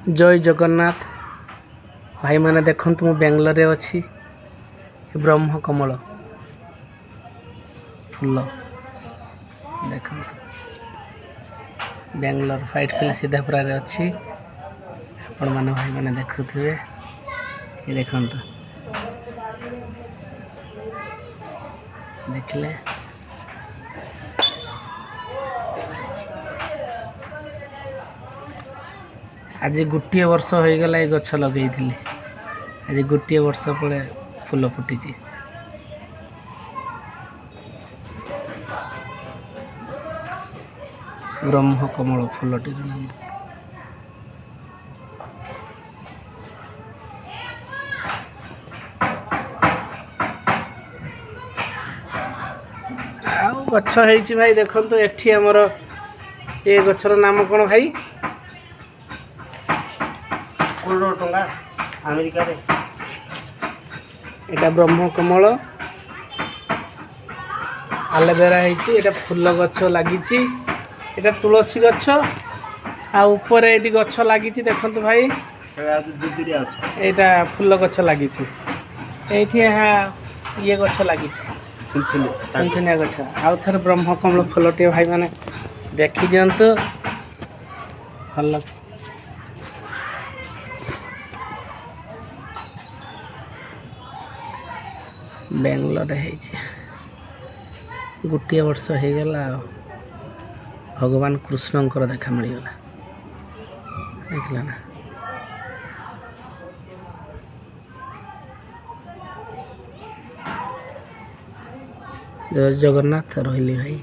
जय जगन्नाथ भाई मैंने देखु मु बेंगलोर अच्छी ब्रह्म कमल फूल देख बेंगलोर फाइट फिल सीधापुरा अच्छी आपण मैंने भाई मैंने देखुए ये देखु देखले आज गोटे वर्ष हो गला ये गछ लगे आज गोटे वर्ष पड़े फूल फुटी ब्रह्म कमल फूलटी नाम गछ है भाई देखो एठी हमर ये गछर नाम कौन भाई अमेरिका रे एटा ब्रह्म कमल आलोवेरा है फूल गछ लगी एटा तुलसी गछ आ ऊपर ये गछ लगी देखो भाई एटा फूल गछ लगी ये गछ लगी चुनचुनिया गछ आउ थे ब्रह्म कमल फूलटे भाई मैंने देखी दिंतु भल बेंगलोर है गोटे वर्ष हो गला भगवान कृष्णंकर देखा मिलगला देखला ना जय जगन्नाथ रही भाई।